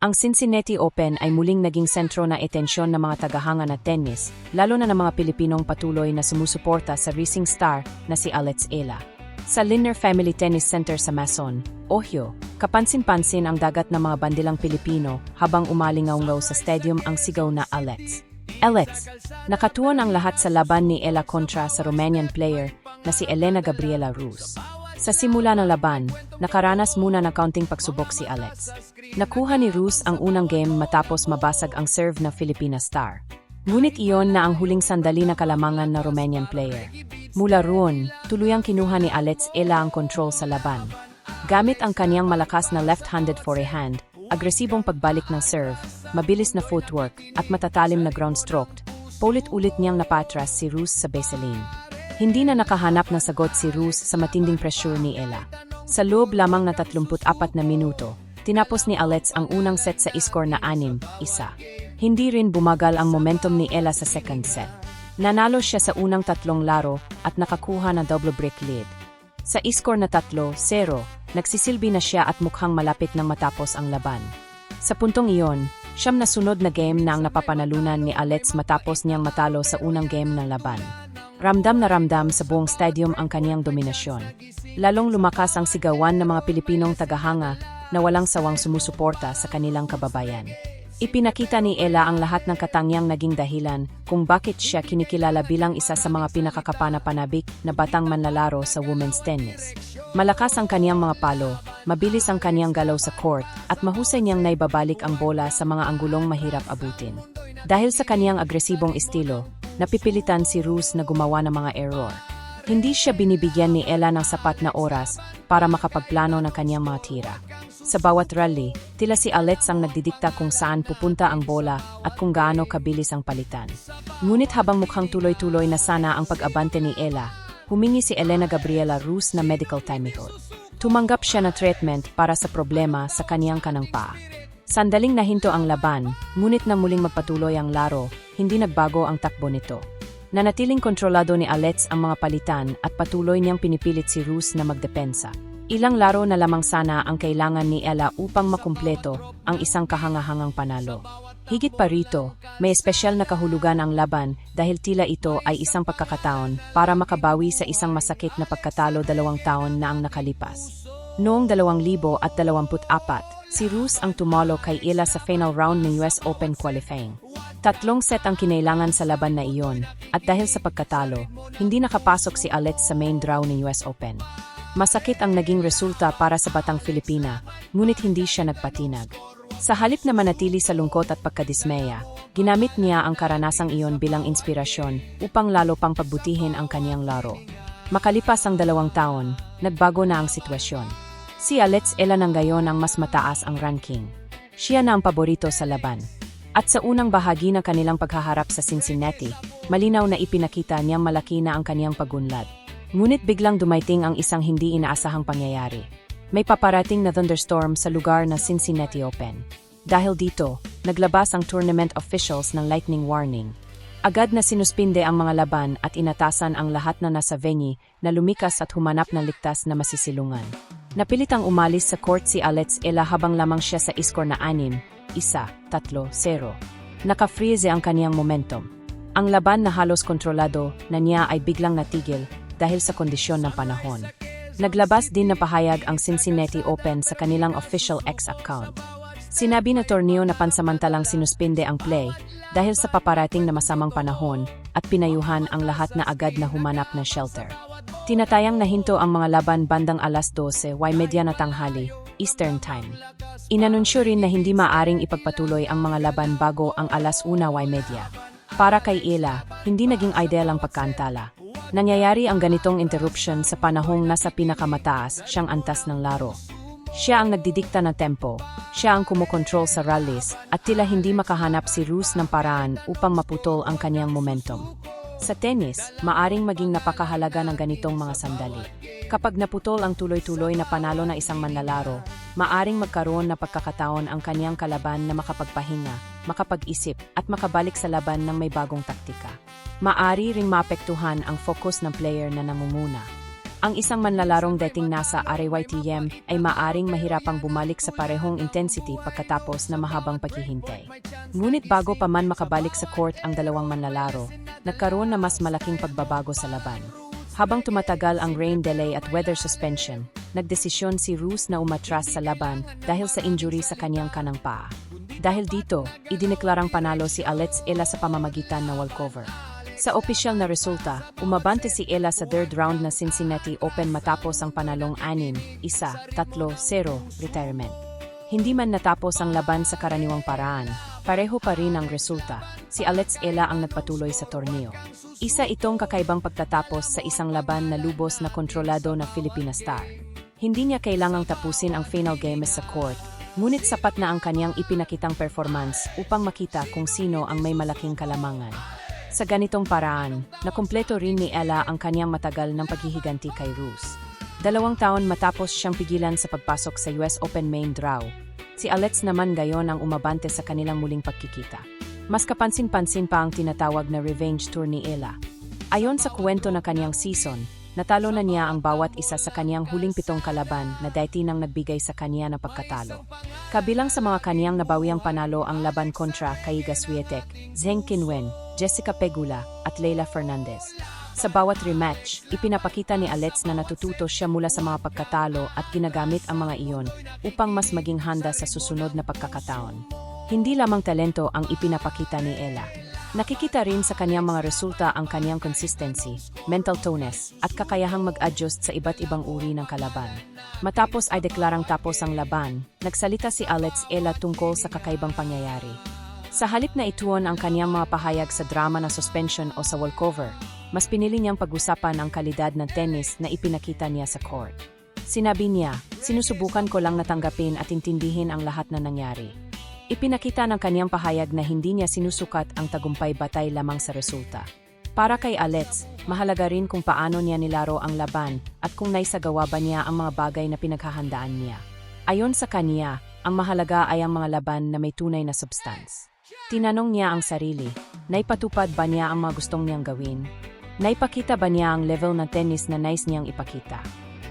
Ang Cincinnati Open ay muling naging sentro na atensyon ng mga tagahanga na tennis, lalo na ng mga Pilipinong patuloy na sumusuporta sa rising star na si Alex Ela. Sa Lindner Family Tennis Center sa Mason, Ohio, kapansin-pansin ang dagat ng mga bandilang Pilipino habang umalingaw-ngaw sa stadium ang sigaw na Alex. Alex, nakatuon ang lahat sa laban ni Ela kontra sa Romanian player na si Elena Gabriela Rus. Sa simula ng laban, nakaranas muna ng kaunting pagsubok si Alex. Nakuha ni Rus ang unang game matapos mabasag ang serve ng Filipina star. Ngunit iyon na ang huling sandali na kalamangan ng Romanian player. Mula roon, tuluyang kinuha ni Alex Ela ang control sa laban. Gamit ang kaniyang malakas na left-handed forehand, agresibong pagbalik ng serve, mabilis na footwork, at matatalim na ground stroke, paulit-ulit niyang napatras si Rus sa baseline. Hindi na nakahanap ng sagot si Rus sa matinding pressure ni Ela. Sa loob lamang na 34 na minuto, tinapos ni Alex ang unang set sa score na 6-1. Hindi rin bumagal ang momentum ni Ela sa second set. Nanalo siya sa unang 3 laro at nakakuha ng double break lead. Sa score na 3-0, nagsisilbi na siya at mukhang malapit nang matapos ang laban. Sa puntong iyon, siyam na sunod na game na ang napapanalunan ni Alex matapos niyang matalo sa unang game ng laban. Ramdam na ramdam sa buong stadium ang kaniyang dominasyon. Lalong lumakas ang sigawan ng mga Pilipinong tagahanga na walang sawang sumusuporta sa kanilang kababayan. Ipinakita ni Ela ang lahat ng katangiang naging dahilan kung bakit siya kinikilala bilang isa sa mga pinakakapana-panabik na batang manlalaro sa women's tennis. Malakas ang kaniyang mga palo, mabilis ang kaniyang galaw sa court, at mahusay niyang naibabalik ang bola sa mga anggulong mahirap abutin. Dahil sa kaniyang agresibong estilo, napipilitan si Rus na gumawa ng mga error. Hindi siya binibigyan ni Ela ng sapat na oras para makapagplano ng kanyang mga tira. Sa bawat rally, tila si Alex ang nagdidikta kung saan pupunta ang bola at kung gaano kabilis ang palitan. Ngunit habang mukhang tuloy-tuloy na sana ang pag-abante ni Ela, humingi si Elena Gabriela Rus na medical timeout. Tumanggap siya ng treatment para sa problema sa kaniyang kanang paa. Sandaling nahinto ang laban, ngunit nang muling magpatuloy ang laro, hindi nagbago ang takbo nito. Nanatiling kontrolado ni Alex ang mga palitan at patuloy niyang pinipilit si Rus na magdepensa. Ilang laro na lamang sana ang kailangan ni Ela upang makumpleto ang isang kahangahangang panalo. Higit pa rito, may espesyal na kahulugan ang laban dahil tila ito ay isang pagkakataon para makabawi sa isang masakit na pagkatalo 2 taon na ang nakalipas. Noong 2024, si Rus ang tumalo kay Ela sa final round ng US Open qualifying. 3 set ang kinailangan sa laban na iyon, at dahil sa pagkatalo, hindi nakapasok si Alex sa main draw ng US Open. Masakit ang naging resulta para sa batang Filipina, ngunit hindi siya nagpatinag. Sa halip na manatili sa lungkot at pagkadismaya, ginamit niya ang karanasang iyon bilang inspirasyon upang lalo pang pagbutihin ang kaniyang laro. Makalipas ang 2 taon, nagbago na ang sitwasyon. Si Alex Ela nang gayon ang mas mataas ang ranking. Siya na ang paborito sa laban. At sa unang bahagi ng kanilang paghaharap sa Cincinnati, malinaw na ipinakita niyang malaki na ang kaniyang pagunlad. Ngunit biglang dumaiting ang isang hindi inaasahang pangyayari. May paparating na thunderstorm sa lugar na Cincinnati Open. Dahil dito, naglabas ang tournament officials ng lightning warning. Agad na sinuspinde ang mga laban at inatasan ang lahat na nasa venue na lumikas at humanap ng ligtas na masisilungan. Napilitang umalis sa court si Alex Ela habang lamang siya sa score na 6-1, 3-0. Naka-freeze ang kaniyang momentum. Ang laban na halos kontrolado na niya ay biglang natigil dahil sa kondisyon ng panahon. Naglabas din na pahayag ang Cincinnati Open sa kanilang official X account. Sinabi na torneo na pansamantalang sinuspinde ang play dahil sa paparating na masamang panahon at pinayuhan ang lahat na agad na humanap ng shelter. Tinatayang nahinto ang mga laban bandang alas 12:30 na tanghali, Eastern Time. Inanunsyo rin na hindi maaring ipagpatuloy ang mga laban bago ang alas 1:30. Para kay Ela, hindi naging ideal ang pagkaantala. Nangyayari ang ganitong interruption sa panahong nasa pinakamataas siyang antas ng laro. Siya ang nagdidikta ng tempo, siya ang kumukontrol sa rallies, at tila hindi makahanap si Rus ng paraan upang maputol ang kaniyang momentum. Sa tennis, maaring maging napakahalaga ng ganitong mga sandali. Kapag naputol ang tuloy-tuloy na panalo na isang manlalaro, maaring magkaroon na pagkakataon ang kaniyang kalaban na makapagpahinga, makapag-isip, at makabalik sa laban ng may bagong taktika. Maari ring maapektuhan ang focus ng player na nangunguna. Ang isang manlalarong dating nasa RYTM ay maaring mahirapang bumalik sa parehong intensity pagkatapos na mahabang paghihintay. Ngunit bago pa man makabalik sa court ang dalawang manlalaro, nagkaroon na mas malaking pagbabago sa laban. Habang tumatagal ang rain delay at weather suspension, nagdesisyon si Roos na umatras sa laban dahil sa injury sa kanyang kanang paa. Dahil dito, idineklarang panalo si Alex Ela sa pamamagitan ng walkover. Sa opisyal na resulta, umabante si Ela sa third round na Cincinnati Open matapos ang panalong 6-1, 3-0 retirement. Hindi man natapos ang laban sa karaniwang paraan, pareho pa rin ang resulta. Si Alex Ela ang nagpatuloy sa torneo. Isa itong kakaibang pagtatapos sa isang laban na lubos na kontrolado na Filipina star. Hindi niya kailangang tapusin ang final games sa court, ngunit sapat na ang kanyang ipinakitang performance upang makita kung sino ang may malaking kalamangan. Sa ganitong paraan, nakumpleto rin ni Ela ang kanyang matagal ng paghihiganti kay Roos. 2 taon matapos siyang pigilan sa pagpasok sa US Open main draw, si Alex naman gayon ang umabante sa kanilang muling pagkikita. Mas kapansin-pansin pa ang tinatawag na revenge tour ni Ela. Ayon sa kwento na kanyang season, natalo na niya ang bawat isa sa kanyang huling 7 kalaban na dati nang nagbigay sa kanya ng pagkatalo. Kabilang sa mga kanyang nabawiang panalo ang laban kontra kay Iga Swiatek, Zheng Qinwen, Jessica Pegula at Leylah Fernandez. Sa bawat rematch, ipinapakita ni Alex na natututo siya mula sa mga pagkatalo at ginagamit ang mga iyon upang mas maging handa sa susunod na pagkakataon. Hindi lamang talento ang ipinapakita ni Ela. Nakikita rin sa kanyang mga resulta ang kanyang consistency, mental toughness, at kakayahang mag-adjust sa iba't ibang uri ng kalaban. Matapos ay deklarang tapos ang laban, nagsalita si Alex Ela tungkol sa kakaibang pangyayari. Sa halip na ituon ang kanyang mga pahayag sa drama na suspension o sa walkover, mas pinili niyang pag-usapan ang kalidad ng tennis na ipinakita niya sa court. Sinabi niya, sinusubukan ko lang natanggapin at intindihin ang lahat na nangyari. Ipinakita ng kanyang pahayag na hindi niya sinusukat ang tagumpay batay lamang sa resulta. Para kay Alex, mahalaga rin kung paano niya nilaro ang laban at kung naisagawa ba niya ang mga bagay na pinaghahandaan niya. Ayon sa kanya, ang mahalaga ay ang mga laban na may tunay na substance. Tinanong niya ang sarili, naipatupad ba niya ang mga gustong niyang gawin? Naipakita ba niya ang level ng tennis na nais niyang ipakita?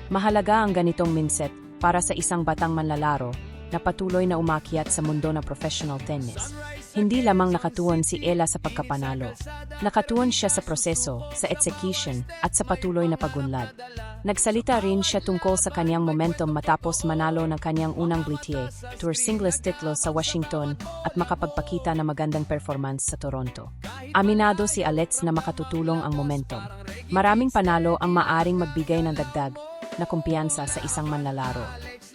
Mahalaga ang ganitong mindset para sa isang batang manlalaro na patuloy na umakyat sa mundo ng professional tennis. Hindi lamang nakatuon si Ela sa pagkapanalo. Nakatuon siya sa proseso, sa execution, at sa patuloy na pagunlad. Nagsalita rin siya tungkol sa kanyang momentum matapos manalo ng kanyang unang WTA Tour singles titlo sa Washington at makapagpakita ng magandang performance sa Toronto. Aminado si Alex na makatutulong ang momentum. Maraming panalo ang maaring magbigay ng dagdag na kumpiyansa sa isang manlalaro.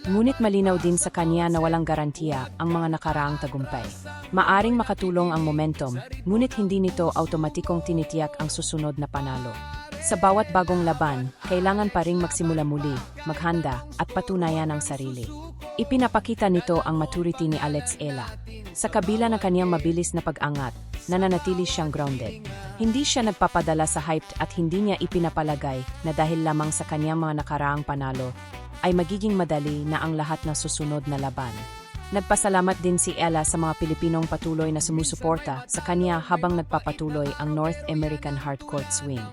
Ngunit malinaw din sa kanya na walang garantiya ang mga nakaraang tagumpay. Maaring makatulong ang momentum, ngunit hindi nito automatikong tinitiyak ang susunod na panalo. Sa bawat bagong laban, kailangan pa ring magsimula muli, maghanda, at patunayan ang sarili. Ipinapakita nito ang maturity ni Alex Ela. Sa kabila ng kanyang mabilis na pag-angat, nananatili siyang grounded. Hindi siya nagpapadala sa hype at hindi niya ipinapalagay na dahil lamang sa kanyang mga nakaraang panalo, ay magiging madali na ang lahat ng susunod na laban. Nagpasalamat din si Ela sa mga Pilipinong patuloy na sumusuporta sa kanya habang nagpapatuloy ang North American Hardcourt Swing.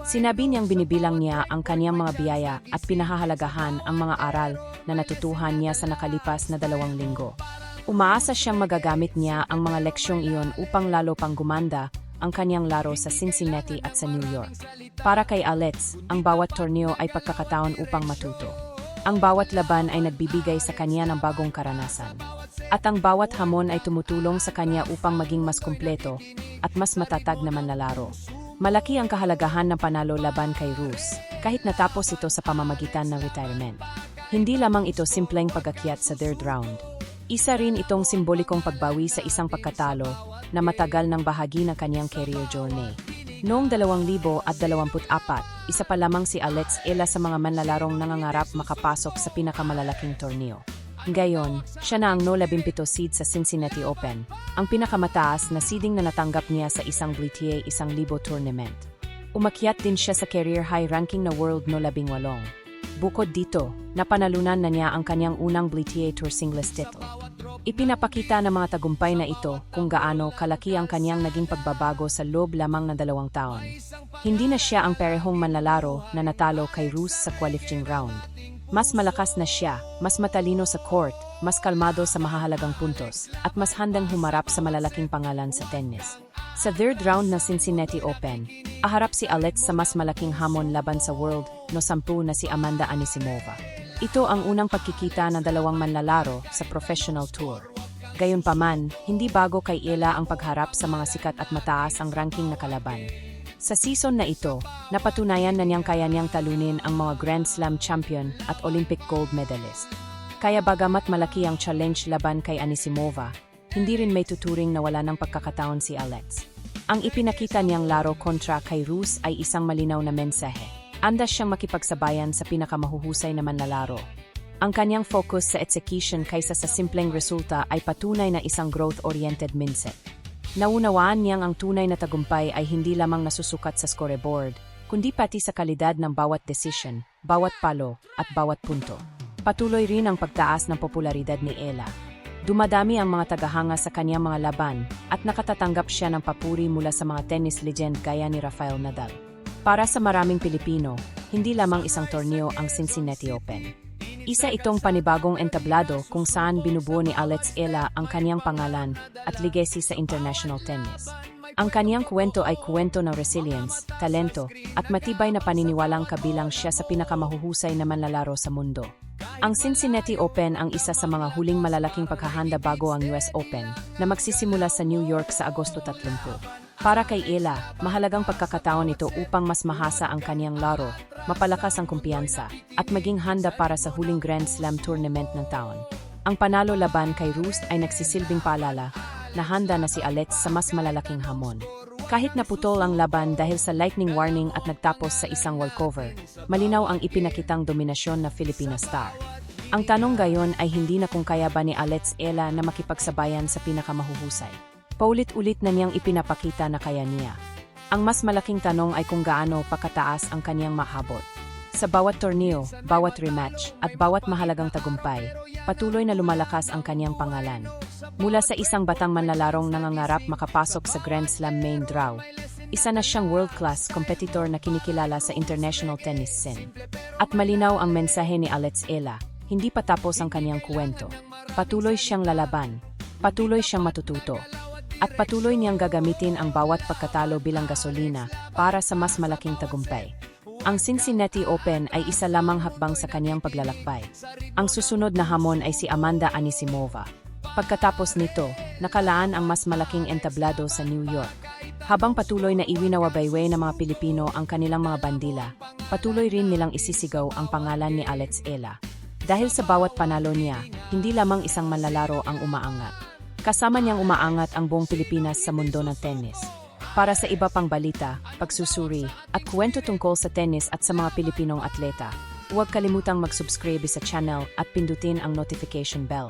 Sinabi niyang binibilang niya ang kanyang mga biyaya at pinahahalagahan ang mga aral na natutuhan niya sa nakalipas na 2 linggo. Umaasa siyang magagamit niya ang mga leksyong iyon upang lalo pang gumanda ang kanyang laro sa Cincinnati at sa New York. Para kay Alex, ang bawat torneo ay pagkakataon upang matuto. Ang bawat laban ay nagbibigay sa kanya ng bagong karanasan. At ang bawat hamon ay tumutulong sa kanya upang maging mas kumpleto at mas matatag na manlalaro. Malaki ang kahalagahan ng panalo laban kay Roos, kahit natapos ito sa pamamagitan ng retirement. Hindi lamang ito simpleng pag-akyat sa third round. Isa rin itong simbolikong pagbawi sa isang pagkatalo na matagal ng bahagi ng kanyang career journey. Noong 2024, isa pa lamang si Alex Ela sa mga manlalarong nangangarap makapasok sa pinakamalalaking torneo. Ngayon, siya na ang No. 17 seed sa Cincinnati Open, ang pinakamataas na seeding na natanggap niya sa isang WTA 1,000 tournament. Umakyat din siya sa career high ranking na World No. 18. Bukod dito, napanalunan na niya ang kanyang unang WTA Tour singles title. Ipinapakita ng mga tagumpay na ito kung gaano kalaki ang kanyang naging pagbabago sa loob lamang ng 2 taon. Hindi na siya ang parehong manlalaro na natalo kay Rus sa qualifying round. Mas malakas na siya, mas matalino sa court, mas kalmado sa mahahalagang puntos, at mas handang humarap sa malalaking pangalan sa tennis. Sa third round ng Cincinnati Open, aharap si Alets sa mas malaking hamon laban sa World No. 10 na si Amanda Anisimova. Ito ang unang pagkikita ng dalawang manlalaro sa professional tour. Gayunpaman, hindi bago kay Ela ang pagharap sa mga sikat at mataas ang ranking na kalaban. Sa season na ito, napatunayan na niyang kaya niyang talunin ang mga Grand Slam champion at Olympic gold medalist. Kaya bagamat malaki ang challenge laban kay Anisimova, hindi rin may tuturing na wala ng pagkakataon si Alets. Ang ipinakita niyang laro kontra kay Rus ay isang malinaw na mensahe. Andas siyang makipagsabayan sa pinakamahuhusay na manlalaro. Ang kanyang focus sa execution kaysa sa simpleng resulta ay patunay na isang growth-oriented mindset. Naunawaan niyang ang tunay na tagumpay ay hindi lamang nasusukat sa scoreboard, kundi pati sa kalidad ng bawat decision, bawat palo, at bawat punto. Patuloy rin ang pagtaas ng popularidad ni Ela. Dumadami ang mga tagahanga sa kanyang mga laban at nakatatanggap siya ng papuri mula sa mga tennis legend gaya ni Rafael Nadal. Para sa maraming Pilipino, hindi lamang isang torneo ang Cincinnati Open. Isa itong panibagong entablado kung saan binubuo ni Alets Ela ang kanyang pangalan at legacy sa international tennis. Ang kanyang kwento ay kwento ng resilience, talento, at matibay na paniniwalang kabilang siya sa pinakamahuhusay na manlalaro sa mundo. Ang Cincinnati Open ang isa sa mga huling malalaking paghahanda bago ang US Open na magsisimula sa New York sa Agosto 30. Para kay Ela, mahalagang pagkakataon ito upang mas mahasa ang kanyang laro, mapalakas ang kumpiyansa, at maging handa para sa huling Grand Slam tournament ng taon. Ang panalo laban kay Rus ay nagsisilbing paalala na handa na si Alets sa mas malalaking hamon. Kahit naputol ang laban dahil sa lightning warning at nagtapos sa isang walkover, malinaw ang ipinakitang dominasyon na Filipina star. Ang tanong gayon ay hindi na kung kaya ba ni Alets Ela na makipagsabayan sa pinakamahuhusay. Paulit-ulit na niyang ipinapakita na kaya niya. Ang mas malaking tanong ay kung gaano pakataas ang kanyang mahabot. Sa bawat torneo, bawat rematch, at bawat mahalagang tagumpay, patuloy na lumalakas ang kanyang pangalan. Mula sa isang batang manlalarong nangangarap makapasok sa Grand Slam main draw, isa na siyang world-class competitor na kinikilala sa international tennis scene. At malinaw ang mensahe ni Alets Ela, hindi pa tapos ang kanyang kwento. Patuloy siyang lalaban, patuloy siyang matututo, at patuloy niyang gagamitin ang bawat pagkatalo bilang gasolina para sa mas malaking tagumpay. Ang Cincinnati Open ay isa lamang hakbang sa kanyang paglalakbay. Ang susunod na hamon ay si Amanda Anisimova. Pagkatapos nito, nakalaan ang mas malaking entablado sa New York. Habang patuloy na iwinawabayway ng mga Pilipino ang kanilang mga bandila, patuloy rin nilang isisigaw ang pangalan ni Alets Ela. Dahil sa bawat panalo niya, hindi lamang isang manlalaro ang umaangat. Kasama niyang umaangat ang buong Pilipinas sa mundo ng tennis. Para sa iba pang balita, pagsusuri, at kwento tungkol sa tennis at sa mga Pilipinong atleta, huwag kalimutang mag-subscribe sa channel at pindutin ang notification bell.